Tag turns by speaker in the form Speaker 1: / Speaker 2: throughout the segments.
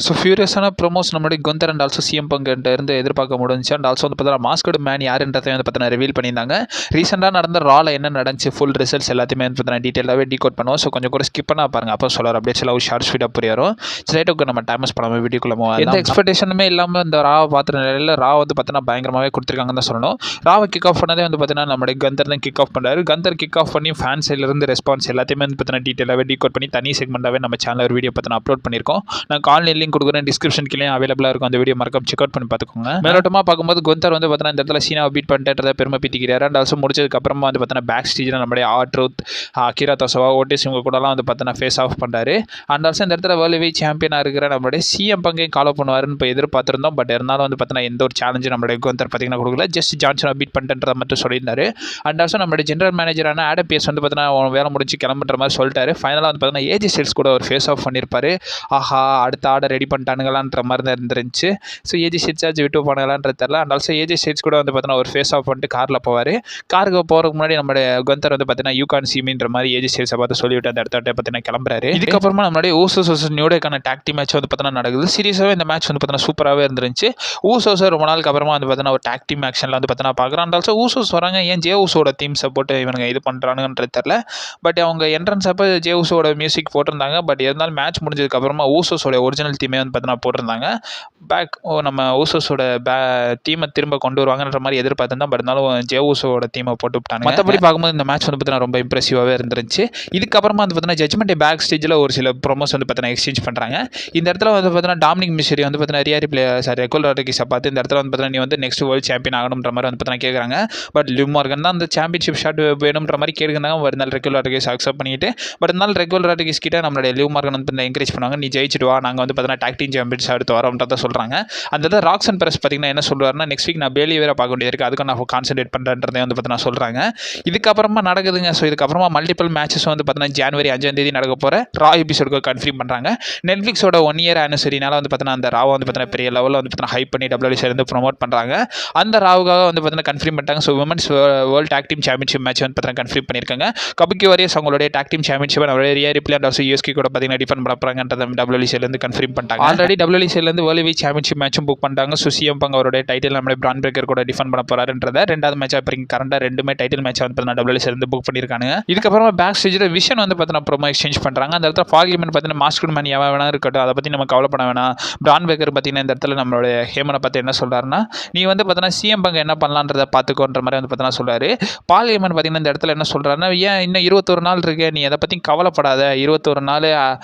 Speaker 1: So ஃபியூரியஸான promos நம்மளுடைய Gunder and also CM பங்கிட்ட இருந்து எதிர்பார்க்க முடிஞ்சு. அண்ட் ஆல்சோ வந்து பார்த்தீங்கன்னா மாஸ்கோட மேன் யாருன்றதை வந்து பார்த்தீங்கன்னா ரிவீல் பண்ணியிருந்தாங்க. ரீசெண்டாக நடந்த ரால என்ன நடந்துச்சு ஃபுல் ரிசல்ட்ஸ் எல்லாத்தையுமே வந்து பார்த்தீங்கன்னா டீட்டெயிலாகவே டீகோட் பண்ணுவோம். ஸோ கொஞ்சம் கூட ஸ்கிப் பண்ணால் பாருங்க, அப்போ சொல்லுவார் அப்படியே சில ஷார்ட் ஸ்வீட்டாக புரியும். ஸ்ட்ரைட்டாக நம்ம டைமஸ் பண்ணாமல் வீடியோக்குள்ள எந்த எக்ஸ்பெக்டேஷனுமே இல்லாமல் இந்த ராவை பார்த்துற நிலையில் ரா வந்து பார்த்தீங்கன்னா பயங்கரமாகவே கொடுத்துருக்காங்கன்னு தான் சொல்லணும். ராவை கிக் ஆஃப் பண்ணதே வந்து பார்த்தீங்கன்னா நம்மளுடைய கந்தர் தான் கிக் ஆஃப் பண்ணுறாரு. கந்தர் கிக் ஆஃப் பண்ணி ஃபேன் சைட்லேருந்து ரெஸ்பான்ஸ் எல்லாத்தையுமே வந்து பார்த்தீங்கன்னா டீட்டெயிலாகவே டீகோட் பண்ணி தனி செக்மெண்ட்டாகவே நம்ம சேனல் ஒரு வீடியோ பார்த்தீங்கன்னா அப்லோட் பண்ணியிருக்கோம். நான் ஆன்லைன் லிங்க் கொடுக்குறேன், டிஸ்கிரிப்ஷன் கீழே அவைலபிளாக இருக்கும். அந்த வீடியோ மறக்காம செக் அவுட் பண்ணி பார்த்துக்கோங்க. மேலோட்டமாக பார்க்கும்போது குந்தர் வந்து பார்த்தீங்கன்னா இந்த இடத்துல சீனாவை பீட் பண்ணிட்டேன்றதை பெருமை பீத்திக்கிறாரு. அண்ட் ஆல்சோ முடிச்சதுக்கு அப்புறமா வந்து பார்த்தீங்கன்னா பேக் ஸ்டேஜில் நம்மளுடைய ஆட்ரூத், அகிரா தோசவா, ஓட்டிஸ் இவங்க கூடலாம் வந்து பார்த்தீங்கன்னா ஃபேஸ் ஆஃப் பண்ணுறாரு. அண்ட் ஆல்சோ இந்த இடத்துல வேர்ல்டு வைட் சாம்பியனாக இருக்கிற நம்மளுடைய சிஎம் பங்கையும் ஃபாலோ பண்ணுவாருன்னு இப்போ எதிர்பார்த்திருந்தோம். பட் இருந்தாலும் வந்து பார்த்தீங்கன்னா எந்த ஒரு சேலஞ்சு நம்மளுடைய குந்தர் பார்த்தீங்கன்னா கொடுக்கல. ஜஸ்ட் ஜான்சனை பீட் பண்ணிட்டேன்றதை மட்டும் சொல்லியிருந்தாரு. அண்ட் ஆல்சோ நம்மளுடைய ஜெனரல் மேனேஜரான ஆடம் பியர்ஸ் வந்து பார்த்தீங்கன்னா வேலை முடிச்சு கிளம்புற மாதிரி சொல்லிட்டாரு. ஃபைனலாக வந்து பார்த்தீங்கன்னா ஏஜி ஸ்டைல்ஸ் கூட ஒரு ஃபேஸ் ஆஃப் பண்ணியிருப்பாரு. ஆஹா, அடுத்த ஆர்டர் ரெடி பண்ணிட்டானுங்களான்ற மாதிரி தான் இருந்துருந்துச்சு. ஸோ ஏஜி ஸ்டைல்ஸ் விட்டு போனாங்களான்றது தெரியல. அண்ட் ஆல்சோ ஏஜி ஸ்டைல்ஸ் கூட வந்து பார்த்தீங்கன்னா ஒரு ஃபேஸ் ஆஃப் பண்ணிட்டு காரில் போவார். காருக்கு போகிறதுக்கு முன்னாடி நம்மளுடைய குந்தர் வந்து பார்த்தீங்கன்னா யூ கான் சீ மீன்ற மாதிரி ஏஜி ஸ்டைல்ஸை பார்த்து சொல்லிவிட்டு அந்த இடத்த பார்த்தீங்கன்னா கிளம்புறாரு. இதுக்கப்புறமா நம்மளுடைய ஊசோஸ் வர்சஸ் நியூ டேக்கான டாக் டீம் மேட்ச் வந்து பார்த்தீங்கன்னா நடக்குது. சீரியஸாகவே இந்த மேட்ச் வந்து பார்த்தீங்கன்னா சூப்பராகவே இருந்துருந்துச்சு. ஊசோஸ் ரொம்ப நாளுக்கு அப்புறமா வந்து பார்த்தீங்கன்னா ஒரு டாக் டீம் ஆக்ஷனில் வந்து பார்த்தீங்கன்னா பார்க்குறோம். அண்ட் ஆல்சோ ஊசோஸ் வராங்க, ஏன் ஜே ஊசோட தீம் சப்போர்ட் இவனுங்க இது பண்ணுறானுன்றது தெரியல. பட் அவங்க என்ட்ரன்ஸ் அப்போ ஜே ஊசோட மியூசிக் போட்டிருந்தாங்க. பட் இருந்தாலும் மேட்ச் முடிஞ்சதுக்கப்புறமா ஊசோஸோட ஒரிஜினல் தீமே வந்து பார்த்தீங்கன்னா போட்டிருந்தாங்க. பேக் நம்ம ஊசோஸோட தீமை திரும்ப கொண்டு வருவாங்கன்ற மாதிரி எதிர்பார்த்துருந்தோம். பட் இருந்தாலும் ஜே ஊசோட தீமை போட்டு விட்டாங்க. மற்றபடி பார்க்கும்போது இந்த மேட்ச் வந்து பார்த்தீங்கன்னா ரொம்ப இம்ப்ரெசிவாகவே இருந்துருந்துச்சு. இதுக்கப்புறமா வந்து பார்த்தீங்கன்னா ஜட்மெண்ட் பேக் ஸ்டேஜில் ஒரு சில ப்ரோமோஸ் வந்து பார்த்தீங்கன்னா எக்ஸ்சேஞ்ச் பண்ணுறாங்க. இந்த இடத்துல வந்து பார்த்தீங்கன்னா டாமினிக் மிஷரி வந்து பார்த்தீங்கன்னா ரியாரி ரெகுலர் ராட்ரிகஸை பார்த்து இந்த இடத்துல வந்து பார்த்தீங்கன்னா நீ வந்து நெக்ஸ்ட் வேர்ல்டு சாம்பியன் ஆகணுன்ற மாதிரி வந்து பார்த்தீங்கன்னா கேட்குறாங்க. பட் லிவ் மார்கன் தான் அந்த சாம்பியன்ஷிப் ஷாட் வேணுன்ற மாதிரி கேட்குறாங்க. ஒரு நாள் ரெகுலர் ராட்ரிகஸ் அக்செப்ட் பண்ணிட்டு, பட் இருந்தாலும் ரெகுலர் ராட்ரிகஸ் கிட்ட நம்மளுடைய லிவ் மார்கன் வந்து என்கரேஜ் பண்ணுவாங்க, நீ ஜெயிச்சிட்டு வா, நாங்கள் வந்து பார்த்தீங்கன்னா டாக் டீம் சாம்பியன்ஸ் அடுத்து வரோம்ன்றத சொல்கிறாங்க. அந்த இடத்துல ராக்ஸன் பெரஸ் பார்த்தீங்கன்னா என்ன சொல்கிறாருன்னா, நெக்ஸ்ட் வீக் நான் பேலி வேற பார்க்க வேண்டியது இருக்குது, அதுக்கு நான் கான்சன்ட்ரேட் பண்ணுறேன்றதை வந்து பார்த்தீங்கன்னா சொல்கிறாங்க. இதுக்கப்புறமா நடக்குதுங்க. ஸோ இதுக்கப்புறமா மல்டிபிள் மேட்சஸ் வந்து பார்த்தீங்கன்னா ஜனவரி 5 நடக்க போகிற ரா எபிசோடுக்கு கன்ஃபார்ம் பண்ணுறாங்க. நெட்ஃப்ளிக்ஸோட 1 இயர் ஆனிவர்சரினால வந்து பார்த்தீங்கன்னா அந்த ராவை வந்து பார்த்தீங்கன்னா பெரிய லெவலில் வந்து பார்த்தீங்கன்னா ஹைப் பண்ணி டபிள்யூசி இருந்து ப்ரொமோட் பண்ணுறாங்க. அந்த ராவுக்காக வந்து பார்த்தீங்கன்னா கன்ஃபார்ம் பண்ணிட்டாங்க. So women's world tag team championship match வந்து பார்த்தீங்கன்னா கன்ஃபார்ம் பண்ணியிருக்காங்க. கபுக்கி வாரியர்ஸ் அவங்களுடைய டாக் டீம் சாம்பியன்ஷிப் நம்மளுடைய ரியா ரிப்ளே அண்ட் ஆல்சோ யூஎஸ்கே கூட பார்த்தீங்கன்னா டிஃபெண்ட் பண்ண போகிறாங்கன்றதை டபிள்யூசிலேருந்து கன்ஃபார்ம் பண்ணிட்டாங்க. ஆல்ரெடி டபிள்யூசிலேருந்து வேர்ல்டு வைட் சாம்பியன்ஷிப் மேட்சும் புக் பண்ணிட்டாங்க. ஸோ சிஎம் பங்க் அவருடைய டைட்டில் நம்மளுடைய பிரான் பிரேக்கர் கூட டிஃபெண்ட் பண்ண போகிறாருன்றதை ரெண்டாவது மேட்ச் இப்போ கரண்டாக ரெண்டுமே டைட்டில் மேட்ச் வந்து பார்த்தீங்கன்னா டபிள்யூசிலேருந்து புக் பண்ணியிருக்காங்க. இதுக்கப்புறமா பேக் ஸ்டேஜில் விஷன் வந்து பார்த்தீங்கன்னா ப்ரோமோ எக்ஸ்சேஞ்ச் பண்ணுறாங்க. அந்த இடத்துல பார்லிமெண்ட் பார்த்தீங்கன்னா மாஸ்கட் மேன் எவன் வேணா இருக்கட்டும், அதை பற்றி நம்ம கவலைப்பட வேணாம். பிரான் பேக்கர் பார்த்தீங்கன்னா இந்த இடத்துல நம்மளுடைய ஹேமனை பார்த்து என்ன சொல்கிறாருன்னா, நீ வந்து பார்த்தீங்கன்னா சிஎம் பங்க் என்ன பண்ணலான்றதை பார்த்துக்கோன்ற மாதிரி வந்து பார்த்தீங்கன்னா சொல்கிறாரு. பார்லிமெண்ட் பார்த்தீங்கன்னா இந்த இடத்துல என்ன சொல்கிறாருன்னா, ஏன் இன்னும் 21 நாள் இருக்கு, நீ அதை பற்றி கவலைப்படாத, 21 நாள்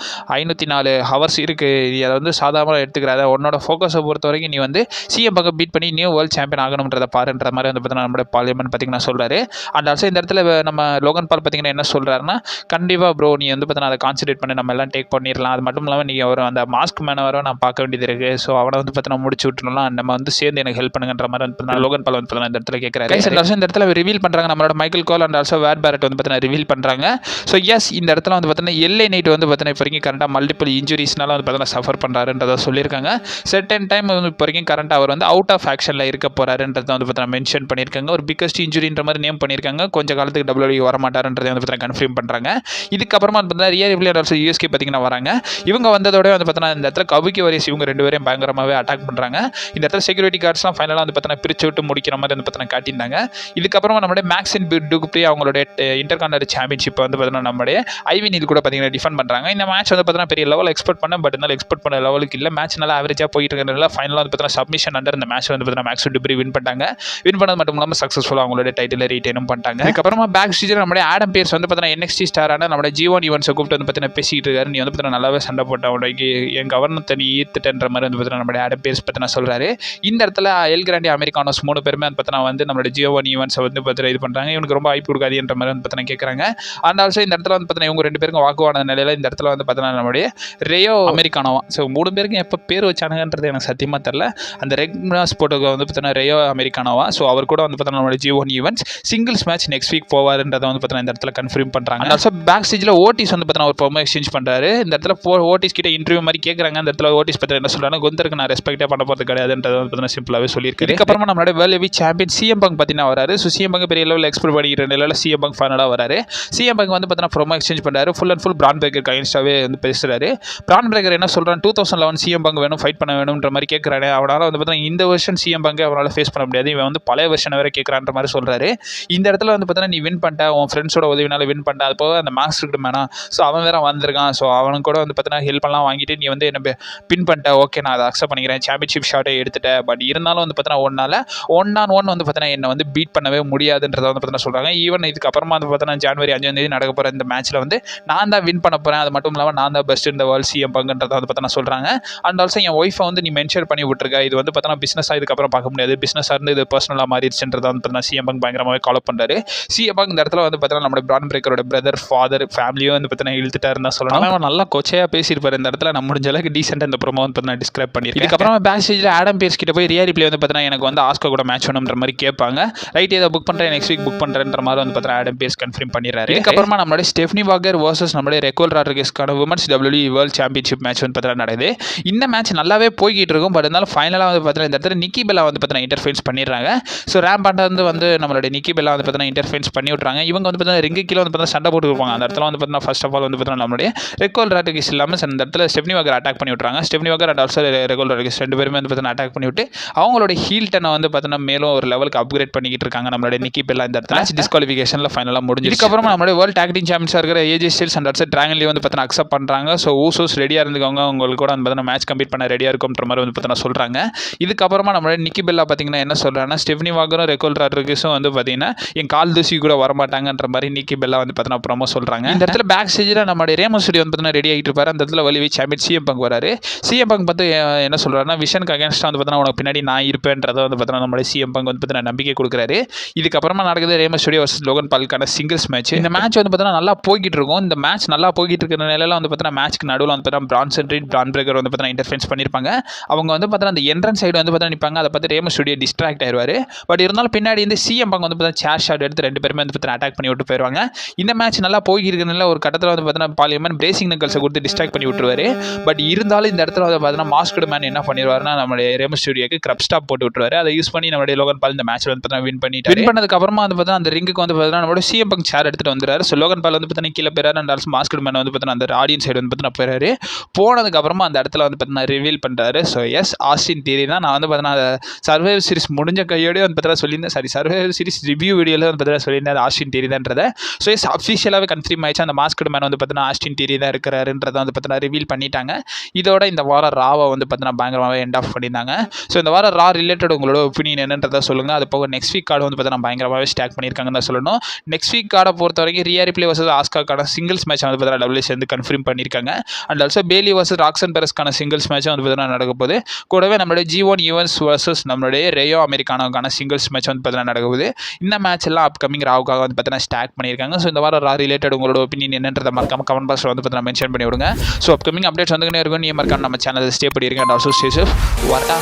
Speaker 1: 504 ஹவர்ஸ் இருக்குது, நீ அதை வந்து சாதாரணமாக எடுத்துக்கிறாத, உன்னோட ஃபோக்கஸை பொறுத்த வரைக்கும் நீ வந்து சிஎம் பங்கை பீட் பண்ணி நியூ வேர்ல்டு சாம்பியன் ஆகணுன்றதை பாருன்ற மாதிரி வந்து பார்த்தீங்கன்னா நம்மளுடைய பார்லிமெண்ட் பார்த்தீங்கன்னா சொல்கிறாரு. அண்ட் ஆல்சோ இந்த இடத்துல நம்ம லோகன் பால் பார்த்தீங்கன்னா என்ன சொல்கிறாருன்னா, கண்டிப்பாக ப்ரோ நீ வந்து பார்த்தீங்கன்னா அதை கான்சன்ட்ரேட் பண்ணி நம்ம எல்லாம் டேக் பண்ணிடலாம். அது மட்டும் இல்லாமல் நீங்கள் ஒரு அந்த மாஸ்க் மேனை வர நான் பார்க்க வேண்டியது இருக்குது, ஸோ அவனை வந்து பார்த்தீங்கன்னா முடிச்சு விட்டுலாம், நம்ம வந்து சேர்ந்து எனக்கு ஹெல்ப் பண்ணுங்கன்ற மாதிரி வந்து லோகன் பால் வந்து பார்த்தீங்கன்னா இந்த இடத்துல கேட்குறாரு. இந்த இடத்துல ரிவீல் பண்ணுறாங்க நம்மளோட மைக்கேல் கோல் அண்ட் ஆல்சோ வேர் பேரட் வந்து பார்த்தீங்கன்னா ரிவீல் பண்ணுறாங்க. ஸோ எஸ் இந்த இடத்துல வந்து பார்த்தீங்கன்னா எல்ஏ நைட் வந்து பார்த்தீங்கன்னா இப்போ வரைக்கும் கரண்டாக மல்டிபிள் இன்ஜுரிஸ்னால வந்து பார்த்தீங்கன்னா சஃபர் பண்ணுறாருன்றதை சொல்லியிருக்காங்க. செர்டன் டைம் வந்து இப்போ வரைக்கும் கரண்ட் அவர் வந்து அவுட் ஆஃப் ஆக்ஷனில் இருக்க போகிறாருன்றதை வந்து பார்த்தீங்கன்னா மென்ஷன் பண்ணியிருக்காங்க. ஒரு பிக்கஸ்ட் இன்ஜுரின்ற மாதிரி நேம் பண்ணியிருக்காங்க. கொஞ்சம் காலத்துக்கு டபிள்யூடபிள்யூ வர மாட்டாருன்றதை வந்து பார்த்தீங்கன்னா கன்ஃபார்ம் பண்ணுறாங்க. இதுக்கப்புறமா பார்த்தீங்கன்னா Riya Ripley and also USK பார்த்தீங்கன்னா வராங்க. இவங்க வந்ததோட வந்து பார்த்தீங்கன்னா இந்த இடத்துல கபுக்கி வாரியர்ஸ் இவங்க 2 பேரையும் பயங்கரமாகவே அட்டாக் பண்ணுறாங்க. இந்த இடத்துல செக்யூரிட்டி கார்ட்ஸ்லாம் ஃபைனலாக வந்து பார்த்தீங்கன்னா பிரிச்சு விட்டு முடிக்கிற மாதிரி வந்து பார்த்தீங்கன்னா காட்டியிருந்தாங்க. இதுக்கப்புறமா நம்மளுடைய மேக்ஸ் அண்ட் டுகுப்ரி அவங்களுடைய இன்டர்கான்டினென்டல் சாம்பியன்ஷிப் வந்து பார்த்தீங்கன்னா நம்மளுடைய ஐவி நீல் கூட பார்த்தீங்கன்னா டிஃபெண்ட் பண்ணுறாங்க. இந்த மேட்ச் வந்து பார்த்தீங்கன்னா பெரிய லெவல் எக்ஸ்பெக்ட் பண்ண, பட் இருந்தாலும் எக்ஸ்பெக்ட் பண்ண லெவலுக்கு இல்லை. மேட்ச் நல்லா ஆவரேஜாக போயிட்டு இருக்கிறதுனால ஃபைனலாக வந்து பார்த்தீங்கன்னா சப்மிஷன் அண்டர் இந்த மேட்ச் வந்து பார்த்தீங்கன்னா மேக்ஸ் டுகுப்ரி வின் பண்ணிட்டாங்க. வின் பண்ணது மட்டும் இல்லாமல் சக்ஸஸ்ஃபுல்லாக அவங்களுடைய டைட்டில் ரீட்டைனும் பண்ணிட்டாங்க. அதுக்கப்புறமா பேக் ஸ்டேஜில் நம்மளுடைய ஆடம் பியர்ஸ் வந்து பார்த்தீங்கன்னா NXT ஸ்டாரான நம்மளுடைய ஜீவான் ஈவன்ஸை கூப்பிட்டு வந்து பார்த்தீங்கன்னா பேசிக்கிட்டு இருக்காரு. நீ வந்து பார்த்தீங்கன்னா நல்லாவே சண்டை போட்ட உடனே என் கவர்னத்தை நீ ஈர்த்துட்டன்ற மாதிரி வந்து பார்த்தீங்கன்னா நம்மளுடைய ஆடம் பியர்ஸ் பார்த்தீங்கன்னா சொல்கிறாரு. இந்த இடத்துல எல் கிராண்டி அமெரிக்கானோஸ் 3 பேருமே வந்து பார்த்தீங்கன்னா வந்து நம்மளுடைய ஜீவான் ஈவன்ஸை வந்து பார்த்தீங்கன்னா இது பண்ணுறாங்க. இவனுக்கு ரொம்ப வாய்ப்பு கொடுக்காதுன்ற மாதிரி வந்து பார்த்தீங்கன்னா கேட்குறாங்க. அண்ட் ஆல்சோ இந்த இடத்துல வந்து பார்த்தீங்கன்னா இவங்க 2 பேருக்கும் வாக்குவான நிலையில் இந்த இடத்துல வந்து பார்த்தீங்கன்னா நம்மளுடைய ரேயோ அமெரிக்கானோவா, ஸோ 3 பேருக்கும் எப்போ பேர் வச்சானுங்கன்றது எனக்கு சத்தியமாக தெரில. அந்த ரெக்னா ஸ்போர்ட்டுக்கு வந்து பார்த்தீங்கன்னா ரேயோ அமெரிக்கானோவா, ஸோ அவர் கூட வந்து பார்த்தீங்கன்னா நம்மளுடைய Jevon Evans singles match next week போவாருன்றதை வந்து பார்த்தீங்கன்னா இந்த இடத்துல கன்ஃபார்ம் பண்ணுறாங்க. ஆல்சோ பேக் ஸ்டேஜில் ஓட்டிஸ் வந்து பார்த்தீங்கன்னா ஒரு ப்ரோமோ எக்ஸ்சேஞ்ச் பண்ணுறாரு. இந்த இடத்துல ஓட்டிஸ் கிட்ட இன்டர்வியூ மாதிரி கேட்குறாங்க. அந்த இடத்துல ஓட்டிஸ் பற்றி என்ன சொல்கிறாங்க, குந்தருக்கு நான் ரெஸ்பெக்டே பண்ண போகிறது கிடையாதுன்றதை வந்து பார்த்தீங்கன்னா சிம்பிளாகவே சொல்லியிருக்காரு. இதுக்கப்புறமா நம்மளுடைய world wide champion CM bunk பார்த்தீங்கன்னா வராரு. ஸோ சிஎம் பங்க் பெரிய லெவலில் எக்ஸ்பெக்ட் பண்ணிக்கிற நிலையில் சிஎம் பங்க் ஃபைனலாக வராரு. சிஎம் பங்க் வந்து பார்த்தீங்கன்னா ப்ரோமோ எக்ஸ்சேஞ்ச் பண்ணுறாரு. Full and full Bron Breakker அகைன்ஸ்டாகவே வந்து பேசுகிறாரு. பிரான் பிரேக்கர் என்ன சொல்கிறான்னு 2011 சிஎம் பங்க் வேணும், ஃபைட் பண்ண வேணுன்ற மாதிரி கேட்குறாரு. அவனால் வந்து பார்த்தீங்கன்னா இந்த வருஷன் சிஎம் பங்கை அவரால் ஃபேஸ் பண்ண முடியாது, இவன் வந்து பழைய வருஷனை வேறு கேட்குறான்ற மாதிரி சொல்கிறாரு. இந்த இடத்துல வந்து பார்த்தீங்கன்னா நீ வின் பண்ணிட்ட, உன் ஃப்ரெண்ட்ஸோட உதவினால வின் பண்ணிட்ட, அது போக அந்த மாஸ்டர் மேனா ஸோ அவன் வேறு வந்திருக்கான். ஸோ அவனுக்கு கூட வந்து பார்த்தீங்கன்னா ஹெல்ப்லாம் வாங்கிட்டு நீ வந்து என்ன பின் பண்ணிட்ட, ஓகே நான் அதை அக்செப்ட் பண்ணிக்கிறேன், சாம்பியன்ஷிப் ஷாட்டை எடுத்துட்டேன். பட் இருந்தாலும் வந்து பார்த்தீங்கன்னா ஒன் ஆன் ஒன் வந்து பார்த்தீங்கன்னா என்னை வந்து பீட் பண்ணவே முடியாதுன்றதை வந்து பார்த்தீங்கன்னா சொல்கிறாங்க. ஈவன் இதுக்கப்புறமா வந்து பார்த்தீங்கன்னா ஜனவரி 5 நடக்க போகிற இந்த மேட்ச்சில் வந்து நான் தான் வின் பண்ண போகிறேன், அது மட்டும் இல்லாமல் நான் தான் பெஸ்ட் இந்த வேர்ல்ட் சிஎம் பங்குன்றதை வந்து பார்த்தீங்கன்னா சொல்கிறாங்க. அண்ட் ஆல்சோ என் ஒய்ஃபை வந்து நீ மென்ஷன் பண்ணி விட்டுருக்க, இது வந்து பார்த்தீங்கன்னா பிஸ்னஸாக இதுக்கப்புறம் பார்க்க முடியாது, பிஸ்னஸாக இருந்து இது பர்சனலாக மாறிடுச்சுன்றதை வந்து பார்த்தீங்கன்னா சிஎம் பங்க் பயங்கரமாகவே கால் பண்ணுறாரு. சிஎம் பங்க் இந்த இடத்துல வந்து பார்த்தீங்கன்னா நம்மளோட பிரான் பிரேக்கரோட பிரதர், ஃபாதர், ஃபேமிலியும் வந்து பார்த்தீங்கன்னா இழுத்துட்டாருன்னு தான் சொல்லணும். அவன் நல்லா கொச்சையாக பேசியிருப்பார் இந்த இடத்துல. நம்ம முடிஞ்ச அளவுக்கு டீசெண்டாக இந்த ப்ரோமோ வந்து பார்த்தீங்கன்னா டிஸ்கிரைப் பண்ணியிருக்கேன். இதுக்கப்புறமா பேக் ஸ்டேஜில் ஆடம் பியர்ஸ் கிட்ட போய் ரியா ரிப்ளே வந்து பார்த்தீங்கன்னா எனக்கு வந்து ஆஸ்கா கூட மேட்ச் வேணுன்ற மாதிரி கேட்பாங்க. ரைட், இதை புக் பண்ணுறேன், நெக்ஸ்ட் வீக் புக் பண்ணுறேன்ற மாதிரி வந்து பார்த்தீங்கன்னா ஆடம் பியர்ஸ் கன்ஃபார்ம் பண்ணிடுறாரு. இதுக்கப்புறமா நம்மளுடைய ஸ்டெஃப்னி வாக்கர் வர்சஸ் நம்மளுடைய ரெக்கோல் ராட்ரிகஸ்க்கான women's WWE world championship match வந்து பார்த்தீங்கன்னா நடக்குது. இந்த மேட்ச் நல்லாவே போய்கிட்டு இருக்கும். பட் இருந்தாலும் ஃபைனலாக வந்து பார்த்தீங்கன்னா இந்த இடத்துல நிக்கி பெல்லா வந்து பார்த்தீங்கன்னா இன்டர்ஃபென்ஸ் பண்ணிடுறாங்க. ஸோ ரேம்பாண்டா வந்து நம்மளுடைய நிக்கி பெல்லா வந்து பார்த்தீங்கன்னா இன்டர்ஃபென்ஸ் பண்ணி விட்றாங்க. இவங்க வந்து பார்த்தீங்கன்னா ரிங்கு கீழே வந்து பார்த்தீங்கன்னா சண்டை போட்டு இருப்பாங்க. அந்த இடத்துல வந்து பார்த்தீங்கன்னா ஃபர்ஸ்ட் ஆஃப் ஆல் வந்து பார்த்தீங்கன்னா நம்மளுடைய ரெக்கோல் ராட்ரிகஸ் இல்லாமல் அந்த இடத்துல ஸ்டெஃப்னி வாக்கர் அட்டாக் பண்ணி விட்றாங்க. Stephanie Vaquer and also Raquel Rodriguez ரெண்டு பேருமே வந்து பார்த்தீங்கன்னா அட்டாக் பண்ணி விட்டு அவங்களோட ஹீல் டனை வந்து பார்த்தீங்கன்னா மேலும் ஒரு லெவலுக்கு அப்கிரேட் பண்ணிக்கிட்டு இருக்காங்க நம்மளுடைய நிக்கி பெல்லா. இந்த இடத்துல மேட்ச் டிஸ்குவாலிஃபிகேஷனில் ஃபைனலாக முடிஞ்சு. இதுக்கப்புறமா நம்மளுடைய வேர்ல்ட் டாக் டீம் சாம்பியன்ஸாக இருக்கிற AJ Styles and also Dragon Lee வந்து பார்த்தீங்கன்னா அக்செப்ட் பண்ணுறாங்க. ஸோ ஊசோஸ் ரெடியாக இருந்துக்கோங்க, உங்களுக்கு கூட வந்து பார்த்தீங்கன்னா மேட்ச் கம்ப்ளீட் பண்ண ரெடியாக இருக்கும்ன்ற மாதிரி வந்து பார்த்தீங்கன்னா சொல்கிறாங்க. இதுக்கப்புறமா நம்மளுடைய நிக்கி பெல்லா பார்த்தீங்கன்னா என்ன சொல்கிறாங்கன்னா ஸ்டெஃப்னி வாக்கரும் ரெக்கோல் ராட்ரிகஸும் வந்து பார்த்தீங்கன்னா என் கால் தூசி கூட வரமாட்டாங்கன்ற மாதிரி நிக்கி பெல்லா வந்து பார்த்தீங்கன்னா ப்ரோமோ சொல்கிறாங்க. இந்த இடத்துல பேக் ஸ்டேஜில் நம்மளுடைய ரேமோ ஸ்டுடியோ வந்து பார்த்தீங்கன்னா ரெடி ஆகிட்டு இருப்பாரு. அந்த இடத்துல வலிவி சாம்பியன் சிஎம் பங்க் வராரு. சிஎம் பங்க் பார்த்து என்ன சொல்கிறாருன்னா விஷனுக்கு அகேன்ஸ்டாக வந்து பார்த்தீங்கன்னா உனக்கு பின்னாடி நான் இருப்பேன்றதை வந்து பார்த்தீங்கன்னா நம்மளுடைய சிஎம் பங்க் வந்து பார்த்தீங்கன்னா நம்பிக்கை கொடுக்குறாரு. இதுக்கப்புறமா நடக்குது ரேமோ ஸ்டுடியோ வர்சஸ் லோகன் பாலுக்கான சிங்கிள்ஸ் மேட்ச். இந்த மேட்ச் வந்து பார்த்தீங்கன்னா நல்லா போய்கிட்டு இருக்கும். இந்த மேட்ச் நல்லா போய்கிட்டு இருக்கிற நிலையில் வந்து பார்த்தீங்கன்னா மேட்ச்க்கு நடுவில் வந்து பார்த்தீங்கன்னா பிரான்சன் ரீட், பிரான் பிரேக்கர் வந்து பார்த்தீங்கன்னா இன்டர்ஃபென்ஸ் பண்ணியிருப்பாங்க. அவங்க வந்து பார்த்தீங்கன்னா அந்த என்ட்ரன்ஸ் சைடு வந்து பார்த்தீங்கன்னா நிற்பாங்க. அதை பார்த்து ரேமோ ஸ்டுடியோ டிஸ்ட்ராக்ட் ஆயிடுவார். பட் இருந்தாலும் பின்னாடி வந்து சிஎம் பங்க் வந்து பார்த்தீங்கன்னா சேர் ஷாட் எடுத்து ரெண்டு பேருமே வந்து பார்த்தீங்கன்னா அட்டாக் பண்ணி விட்டு போயிடுவாங்க. இந்த மேட்ச் நல்லா போய்க்கிறதுனால ஒரு கட்டத்தில் வந்து பார்த்தீங்கன்னா பார்லிமெண்ட் பிரேசிங் நக்கல்ஸை கொடுத்து டிஸ்ட்ராக்ட் பண்ணி விட்டுருவாரு. பட் இருந்தாலும் இந்த இடத்துல வந்து பார்த்தீங்கன்னா மாஸ்கட் மேன் என்ன பண்ணிடுவாருன்னா நம்மளுடைய ரேமோ ஸ்டுடியோக்கு கிரப் ஸ்டாப் போட்டு விட்டுருவாரு. அதை யூஸ் பண்ணி நம்மளுடைய லோகன் பால் இந்த மேட்ச் வந்து பார்த்தீங்கன்னா வின் பண்ணிட்டு வின் பண்ணதுக்கு அப்புறமா வந்து பார்த்தீங்கன்னா அந்த ரிங்குக்கு வந்து பார்த்தீங்கன்னா நம்மளோட சிஎம் பங்க் சேர் எடுத்துட்டு வந்துறாரு. ஸோ லோகன் பால் வந்து பார்த்தீங்கன்னா கீழே போயிறாரு. அண்ட் ஆல்சோ மாஸ்கட் மேன் வந்து பார்த்தீங்கன்னா அந்த ஆடியன்ஸ் சைடு வந்து பார்த்தீங்கன்னா போயிறாரு. போனதுக்கு அப்புறமா அந்த இடத்துல வந்து பார்த்தீங்கன்னா ரிவீல் பண்ணுறாரு. ஸோ எஸ் ஆஸ்டின் தியரி தான். நான் வந்து பார்த்தீங்கன்னா சர்வைவர் சீரிஸ் முடிஞ்ச கையோடய வந்து பார்த்தீங்கன்னா சொல்லியிருந்தேன். சாரி, சர்வைவர் சீரிஸ் ரிவ்யூ வீடியோவில் வந்து பார்த்தீங்கன்னா சொல்லியிருந்தேன் அது ஆஸ்டின் தியரி தான்றதை. ஸோ எஸ் அஃபிஷியலாகவே கன்ஃபார்ம் ஆயிடுச்சு. அந்த மாஸ்கட் மேன் வந்து பார்த்தீங்கன்னா ஆஸ்டின் தியரி தான் இருக்கிறாருன்றதை வந்து பார்த்தீங்கன்னா ரிவீல் பண்ணிட்டாங்க. இதோட இந்த வாரம் ராவை வந்து பார்த்தீங்கன்னா பயங்கரமாகவே எண்ட் ஆஃப் பண்ணியிருந்தாங்க. ஸோ இந்த வாரம் ரா ரிலேட்டட் உங்களோட ஒப்பீனியன் என்னன்றதை சொல்லுங்கள். அது போக நெக்ஸ்ட் வீக் கார்டு வந்து பார்த்தீங்கன்னா பயங்கரமாகவே ஸ்டாக் பண்ணியிருக்காங்கன்னு தான் சொல்லணும். நெக்ஸ்ட் வீக் கார்டை பொறுத்த வரைக்கும் ரியா ரிப்ளே வர்சஸ் ஆஸ்காக்கான சிங்கிள்ஸ் மேட்ச் வந்து பார்த்தீங்கன்னா டபிள்யூஎஸ் வந்து கன்ஃபார்ம் பண்ணியிருக்காங்க. And also Bayley versus Roxanne பெரஸ்க்கான சிங்கிள்ஸ் மேட்ச் வந்து பார்த்தீங்கன்னா நடக்க போகுது. கூடவே நம்மளுடைய G1 ஈவென்ட்ஸ் வர்சஸ் நம்மளுடைய ரேயோ அமெரிக்கானோக்கான சிங்கிள்ஸ் மேட்ச் வந்து பார்த்தீங்கன்னா நடக்குது. இந்த மேட்ச் எல்லாம் அப்கமிங் ராவுக்காக வந்து பார்த்தீங்கன்னா ஸ்டாக் பண்ணியிருக்காங்க. ஸோ இந்த வாரம் ரா ரிலேட்டட் உங்களோட ஒப்பீனியன் என்னன்றதை மறக்காம கமெண்ட் பாக்ஸில் வந்து பார்த்தீங்கன்னா மென்ஷன் பண்ணி விடுங்க. ஸோ அப்கமிங் அப்டேட்ஸ் வந்துக்கிட்டே இருக்கும். நீ மறக்காம நம்ம சேனல் ஸ்டே பண்ணியிருக்கேன். And also stay safe. வரட்டா.